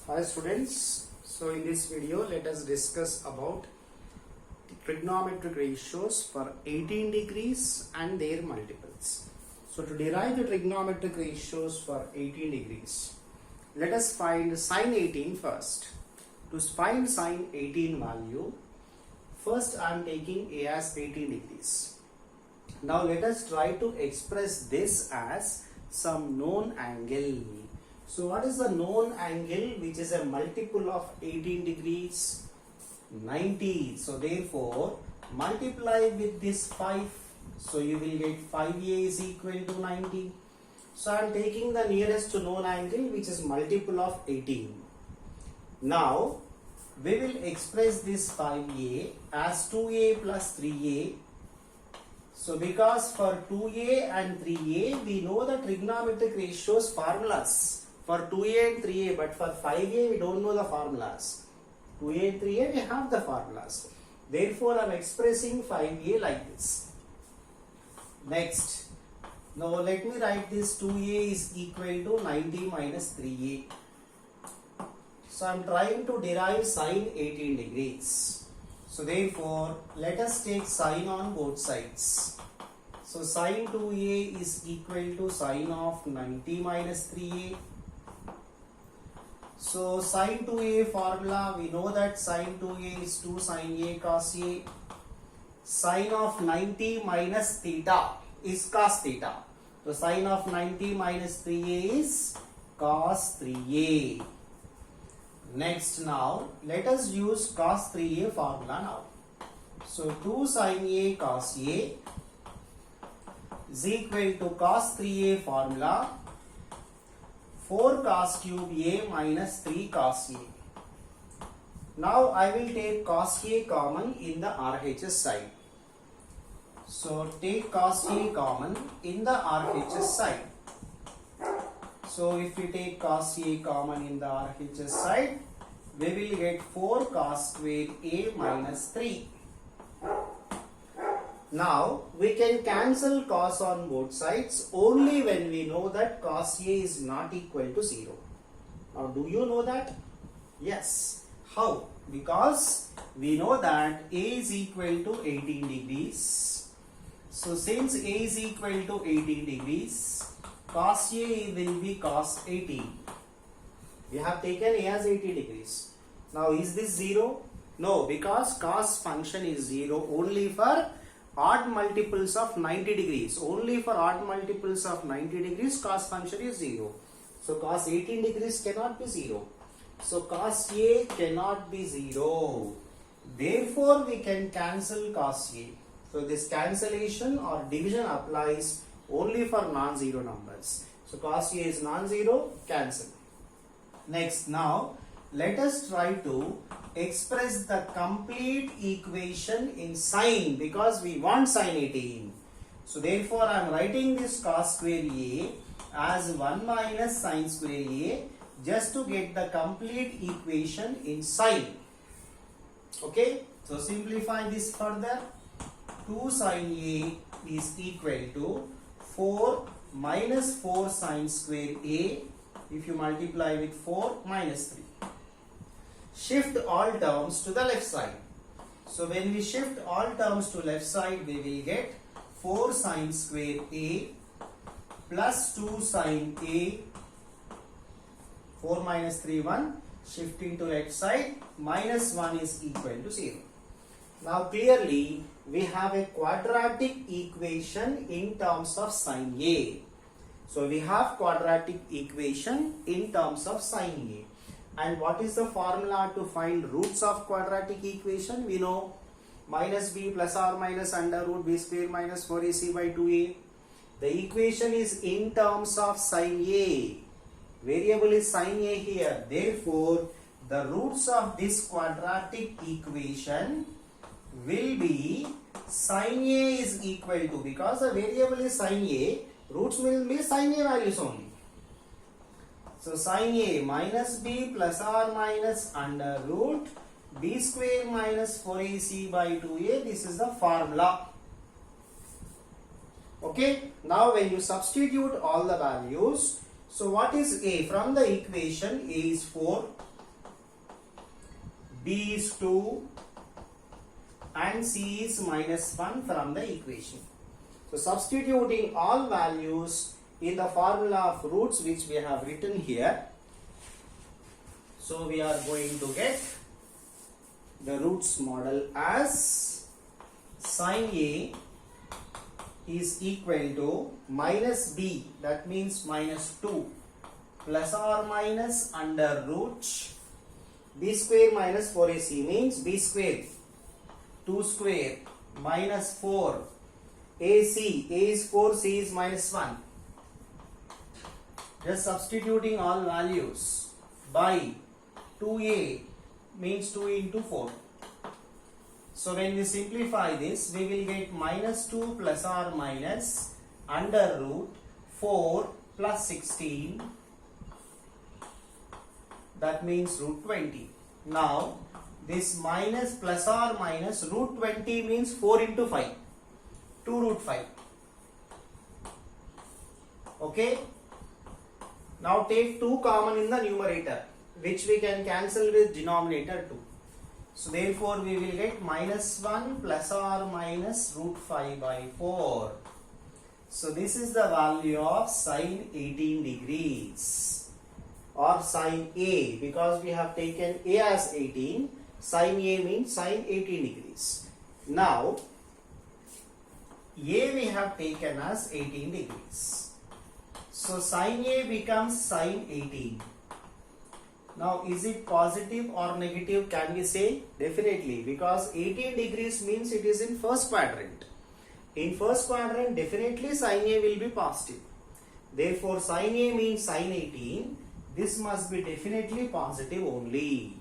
Hi students, so in this video let us discuss about the trigonometric ratios for 18 degrees and their multiples. So to derive the trigonometric ratios for 18 degrees, let us find sine 18 first. To find sine 18 value, first I am taking A as 18 degrees. Now let us try to express this as some known angle. So what is the known angle which is a multiple of 18 degrees? 90. So therefore multiply with this 5. So you will get 5a is equal to 90. So I am taking the nearest known angle which is multiple of 18. Now we will express this 5a as 2a plus 3a. So because for 2a and 3a we know the trigonometric ratios formulas. For 2a and 3a, but for 5a we don't know the formulas. 2a and 3a we have the formulas. Therefore I am expressing 5a like this. Next, now let me write this 2a is equal to 90 minus 3a. So I am trying to derive sine 18 degrees. So therefore let us take sine on both sides. So sine 2a is equal to sine of 90 minus 3a. So sine 2a formula, we know that sine 2a is 2 sine a cos a. Sine of 90 minus theta is cos theta. So sine of 90 minus 3a is cos 3a. Next, now let us use cos 3a formula now. So 2 sine a cos a is equal to cos 3a formula 4 cos cube a minus 3 cos a. Now I will take cos a common in the RHS side. So take cos a common in the RHS side. So if we take cos a common in the RHS side, we will get 4 cos square a minus 3. Now we can cancel cos on both sides only when we know that cos a is not equal to 0. Now do you know that? Yes. How? Because we know that a is equal to 18 degrees. So since a is equal to 18 degrees, cos a will be cos 18. We have taken a as 80 degrees. Now is this 0? No, because cos function is 0 only for odd multiples of 90 degrees. Only for odd multiples of 90 degrees cos function is 0. So cos 18 degrees cannot be 0. So cos a cannot be 0. Therefore we can cancel cos a. So this cancellation or division applies only for non-zero numbers. So cos a is non-zero, cancel. Next, now let us try to express the complete equation in sine because we want sine 18. So therefore I am writing this cos square a as 1 minus sine square a just to get the complete equation in sine. Okay, so simplify this further. 2 sine a is equal to 4 minus 4 sine square a. If you multiply with 4 minus 3. Shift all terms to the left side. So when we shift all terms to left side, we will get 4 sine square a plus 2 sine a. 4 minus 3, 1. Shifting to left side, minus 1 is equal to 0. Now clearly we have a quadratic equation in terms of sine a. So we have quadratic equation in terms of sine a. And what is the formula to find roots of quadratic equation? We know minus b plus or minus under root b square minus 4ac by 2a. The equation is in terms of sine a. Variable is sine a here. Therefore, the roots of this quadratic equation will be sine a is equal to, because the variable is sine a, roots will be sine a values only. So sine a minus b plus or minus under root b square minus 4ac by 2a. This is the formula. Okay. Now when you substitute all the values, so what is a? From the equation, a is 4. B is 2 and C is minus 1 from the equation. So substituting all values in the formula of roots which we have written here. So we are going to get the roots model as sin A is equal to minus B, that means minus 2 plus or minus under root B square minus 4AC means B square 2 square minus 4 AC, A is 4, C is minus 1. Just substituting all values by 2A means 2 into 4. So when we simplify this, we will get minus 2 plus or minus under root 4 plus 16. That means root 20. Now this minus plus or minus root 20 means 4 into 5. 2 root 5. Okay. Now take 2 common in the numerator, which we can cancel with denominator 2. So therefore we will get minus 1 plus or minus root 5 by 4. So this is the value of sine 18 degrees or sine A, because we have taken A as 18. Sine A means sine 18 degrees. Now A we have taken as 18 degrees. So sine A becomes sine 18. Now is it positive or negative, can we say? Definitely, because 18 degrees means it is in first quadrant. In first quadrant definitely sine A will be positive. Therefore sine A means sine 18. This must be definitely positive only.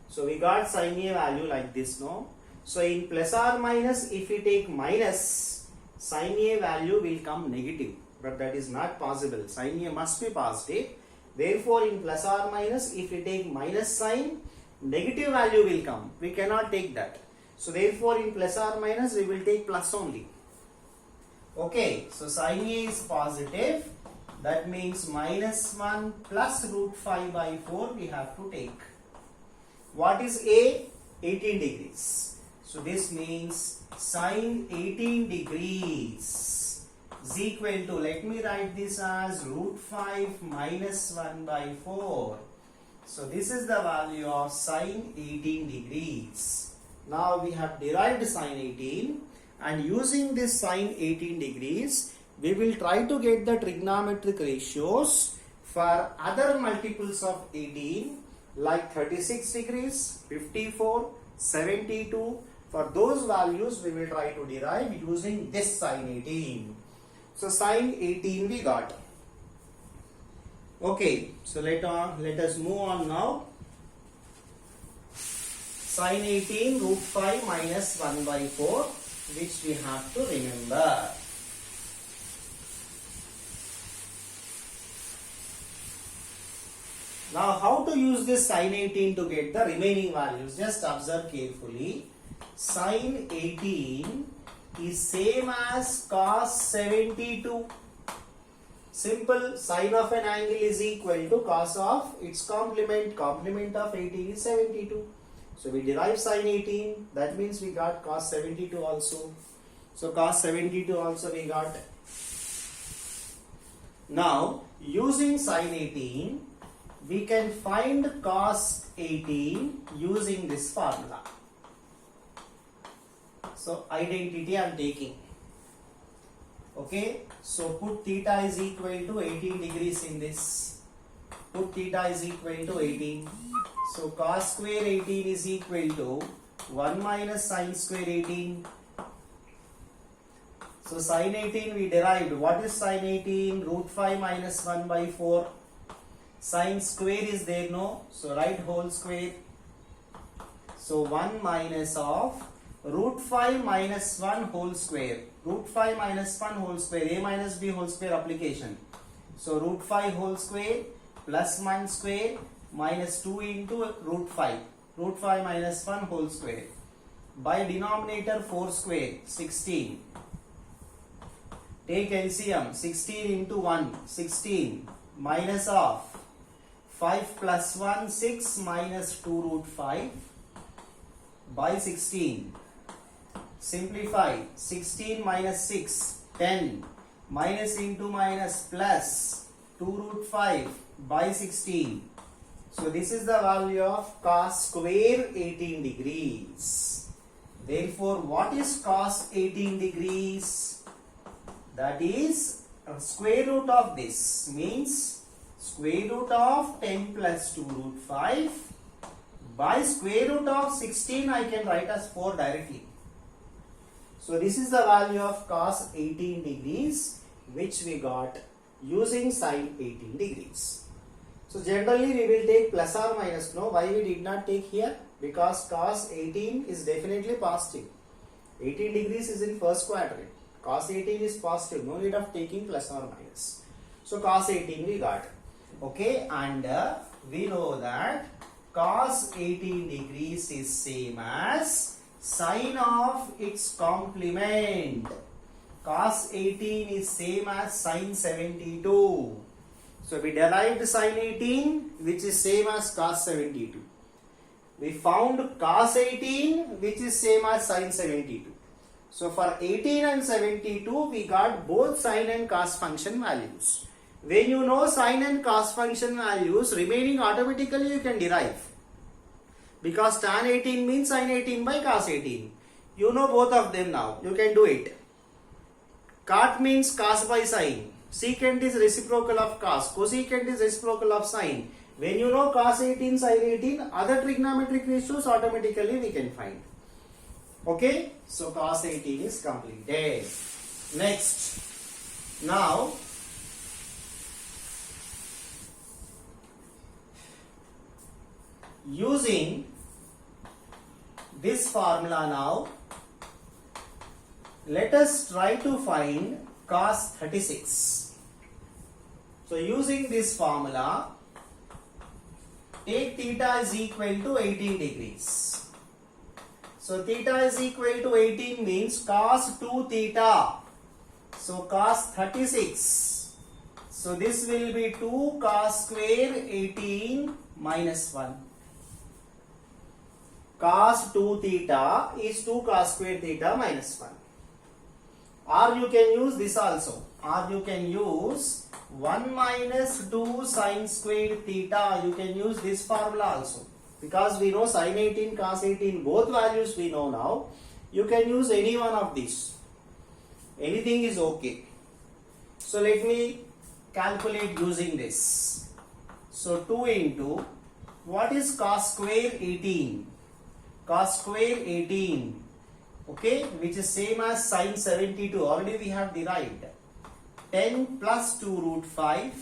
So we got sine A value like this, no? So in plus or minus, if we take minus, sine A value will come negative. But that is not possible. Sine A must be positive. Therefore in plus or minus, if we take minus sign, negative value will come. We cannot take that. So therefore in plus or minus, we will take plus only. Okay. So sine A is positive. That means minus 1 plus root 5 by 4 we have to take. What is A? 18 degrees. So this means sine 18 degrees is equal to, let me write this as root 5 minus 1 by 4. So this is the value of sine 18 degrees. Now we have derived sine 18, and using this sine 18 degrees, we will try to get the trigonometric ratios for other multiples of 18 like 36 degrees, 54, 72. For those values we will try to derive using this sine 18. So sine 18 we got. Okay, so let us move on now. Sine 18 root 5 minus 1 by 4, which we have to remember. Now how to use this sine 18 to get the remaining values? Just observe carefully. Sine 18 is same as cos 72. Simple, sine of an angle is equal to cos of its complement. Complement of 18 is 72. So we derive sine 18. That means we got cos 72 also. So cos 72 also we got. Now using sine 18, we can find cos 18 using this formula. So identity I am taking. Okay, so put theta is equal to 18 degrees in this. Put theta is equal to 18. So cos square 18 is equal to 1 minus sine square 18. So sine 18 we derived. What is sine 18? Root 5 minus 1 by 4. Sine square is there, no? So write whole square. So 1 minus of root 5 minus 1 whole square. Root 5 minus 1 whole square. A minus B whole square application. So root 5 whole square plus 1 square minus 2 into root 5. Root 5 minus 1 whole square. By denominator 4 square, 16. Take LCM. 16 into 1, 16. Minus of 5 plus 1, 6 minus 2 root 5. by 16. Simplify. 16 minus 6, 10. Minus into minus plus 2 root 5 by 16. So this is the value of cos square 18 degrees. Therefore, what is cos 18 degrees? That is square root of this, means square root of 10 plus 2 root 5 by square root of 16 I can write as 4 directly. So this is the value of cos 18 degrees which we got using sin 18 degrees. So generally we will take plus or minus. No, why we did not take here? Because cos 18 is definitely positive. 18 degrees is in first quadrant. Cos 18 is positive. No need of taking plus or minus. So cos 18 we got. Okay, and we know that cos 18 degrees is same as sine of its complement. Cos 18 is same as sine 72. So we derived sine 18 which is same as cos 72. We found cos 18 which is same as sine 72. So for 18 and 72 we got both sine and cos function values. When you know sine and cos function values, remaining automatically you can derive. Because tan 18 means sine 18 by cos 18. You know both of them now. You can do it. Cot means cos by sine. Secant is reciprocal of cos. Cosecant is reciprocal of sine. When you know cos 18, sine 18, other trigonometric ratios automatically we can find. Okay? So cos 18 is completed. Next. Now, using this formula now, let us try to find cos 36. So using this formula, take theta is equal to 18 degrees. So theta is equal to 18 means cos 2 theta. So cos 36. So this will be 2 cos square 18 minus 1. Cos 2 theta is 2 cos square theta minus 1. Or you can use this also. Or you can use 1 minus 2 sine square theta. You can use this formula also. Because we know sine 18, cos 18, both values we know now. You can use any one of these. Anything is okay. So let me calculate using this. So 2 into, what is cos square 18? Cos square 18, okay, which is same as sine 72. Already we have derived. 10 plus 2 root 5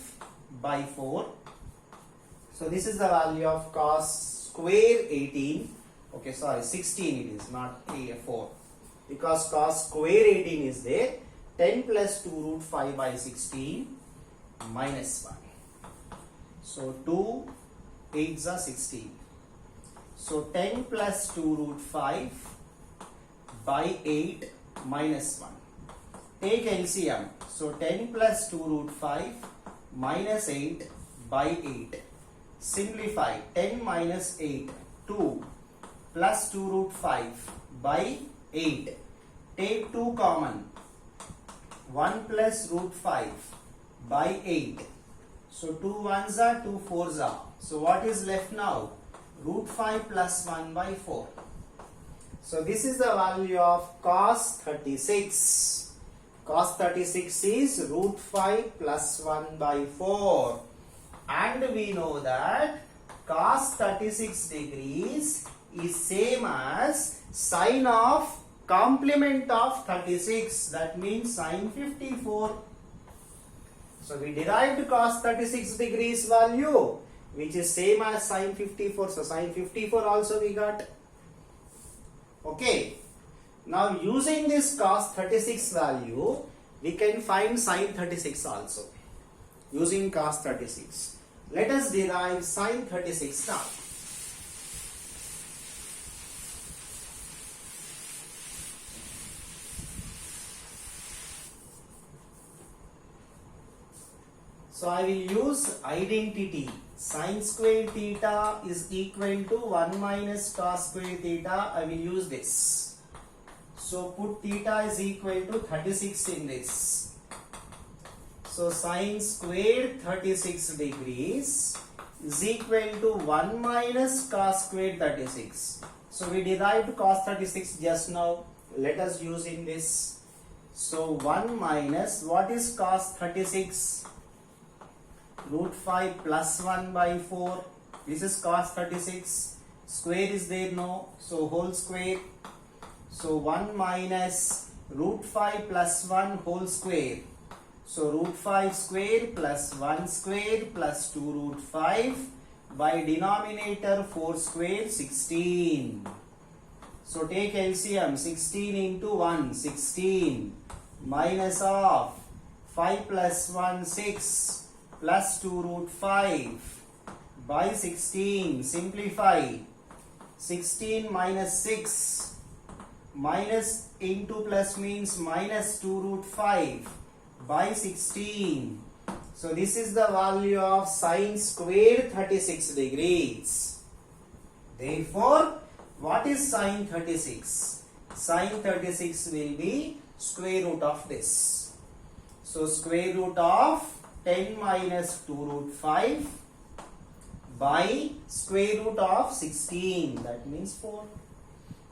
by 4. So this is the value of cos square 18. Okay, sorry, 16 it is, not 4. Because cos square 18 is there. 10 plus 2 root 5 by 16 minus 1. So 2 8s are 16. So 10 plus 2 root 5 by 8 minus 1. Take LCM. So 10 plus 2 root 5 minus 8 by 8. Simplify. 10 minus 8, 2 plus 2 root 5 by 8. Take 2 common. 1 plus root 5 by 8. So 2 1s are, 2 4s are. So what is left now? Root 5 plus 1 by 4. So this is the value of cos 36. Cos 36 is root 5 plus 1 by 4. And we know that cos 36 degrees is same as sine of complement of 36. That means sine 54. So we derived cos 36 degrees value, which is same as sine 54. So sine 54 also we got. Okay. Now using this cos 36 value, we can find sine 36 also. Using cos 36. Let us derive sine 36 now. So I will use identity. Sin square theta is equal to 1 minus cos square theta. I will use this. So put theta is equal to 36 in this. So sin square 36 degrees is equal to 1 minus cos square 36. So we derived cos 36 just now. Let us use in this. So 1 minus, what is cos 36? Root 5 plus 1 by 4. This is cos 36. Square is there, no? So whole square. So 1 minus root 5 plus 1 whole square. So root 5 square plus 1 square plus 2 root 5 by denominator 4 square 16. So take LCM, 16 into 1, 16 minus of 5 plus 1, 6 plus 2 root 5 by 16. Simplify. 16 minus 6 minus into plus means minus 2 root 5 by 16. So this is the value of sin square 36 degrees. Therefore, what is sin 36? Sin 36 will be square root of this. So square root of 10 minus 2 root 5 by square root of 16. That means 4.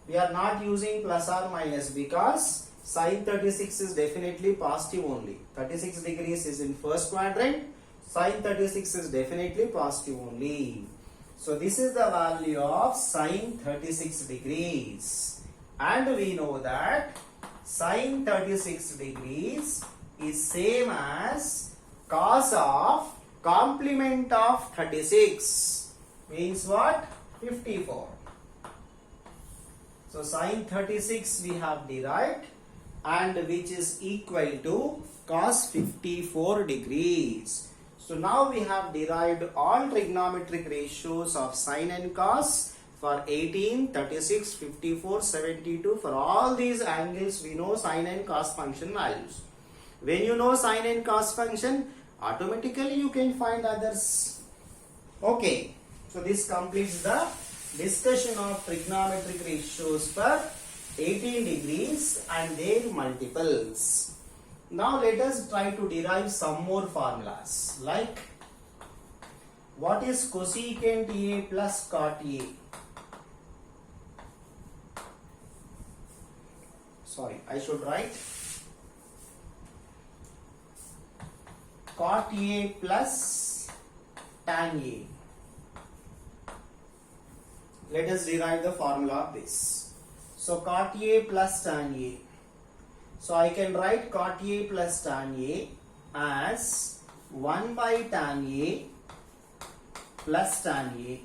We are not using plus or minus because sin 36 is definitely positive only. 36 degrees is in first quadrant. Sin 36 is definitely positive only. So this is the value of sin 36 degrees. And we know that sin 36 degrees is same as cos of complement of 36. Means what? 54. So sin 36 we have derived, and which is equal to cos 54 degrees. So now we have derived all trigonometric ratios of sin and cos for 18, 36, 54, 72. For all these angles we know sin and cos function values. When you know sin and cos function, automatically you can find others. Okay, so this completes the discussion of trigonometric ratios for 18 degrees and their multiples. Now let us try to derive some more formulas, like what is cosecant A plus cot A? Sorry, I should write cot A plus tan A. Let us derive the formula of this. So cot A plus tan A. So I can write cot A plus tan A as 1 by tan A plus tan A.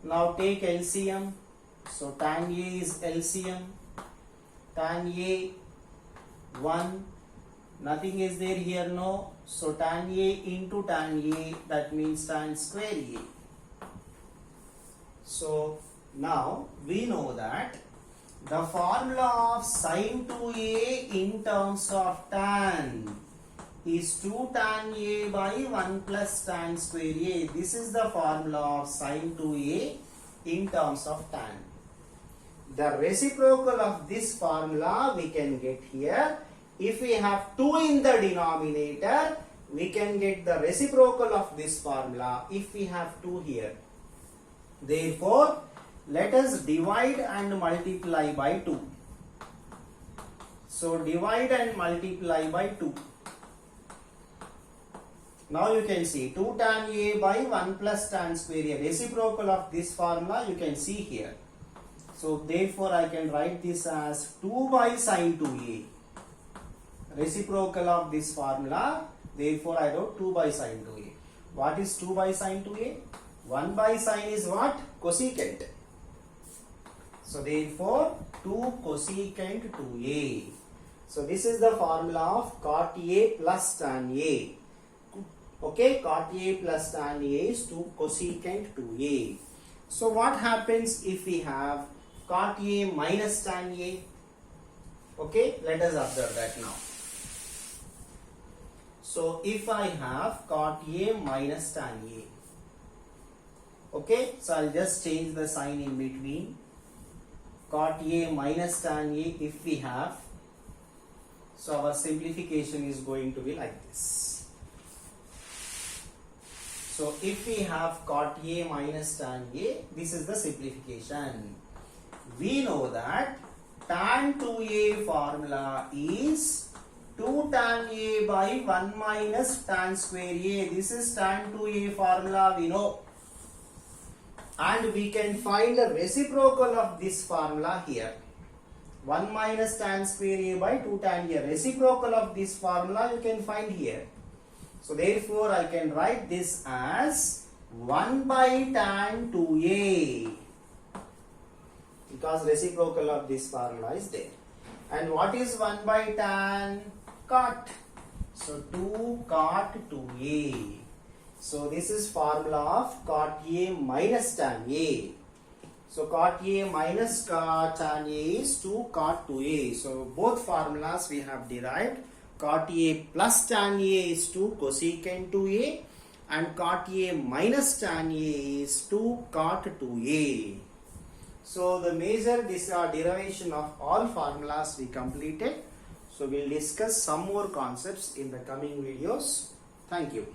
Now take LCM. So tan A is LCM. Tan A 1. Nothing is there here, no. So tan A into tan A, that means tan square A. So now we know that the formula of sin 2A in terms of tan is 2 tan A by 1 plus tan square A. This is the formula of sin 2A in terms of tan. The reciprocal of this formula we can get here. If we have 2 in the denominator, we can get the reciprocal of this formula if we have 2 here. Therefore, let us divide and multiply by 2. So divide and multiply by 2. Now you can see 2 tan A by 1 plus tan square A. Reciprocal of this formula you can see here. So therefore I can write this as 2 by sin 2A. Reciprocal of this formula, therefore I wrote 2 by sin 2A. What is 2 by sin 2A? 1 by sin is what? Cosecant. So therefore 2 cosecant 2A. So this is the formula of cot A plus tan A. Okay, cot A plus tan A is 2 cosecant 2A. So what happens if we have cot A minus tan A? Okay, let us observe that now. So if I have cot A minus tan A. Okay, so I'll just change the sign in between. Cot A minus tan A if we have. So our simplification is going to be like this. So if we have cot A minus tan A, this is the simplification. We know that tan 2A formula is 2 tan A by 1 minus tan square A. This is tan 2A formula we know. And we can find the reciprocal of this formula here. 1 minus tan square A by 2 tan A. Reciprocal of this formula you can find here. So therefore I can write this as 1 by tan 2A. Because reciprocal of this formula is there. And what is 1 by tan? Cot. So 2 cot 2A. So this is formula of cot A minus tan A. So cot A minus tan A is 2 cot 2A. So both formulas we have derived. Cot A plus tan A is 2 cosecant 2A, and cot A minus tan A is 2 cot 2A. So the major derivation of all formulas we completed. So we'll discuss some more concepts in the coming videos. Thank you.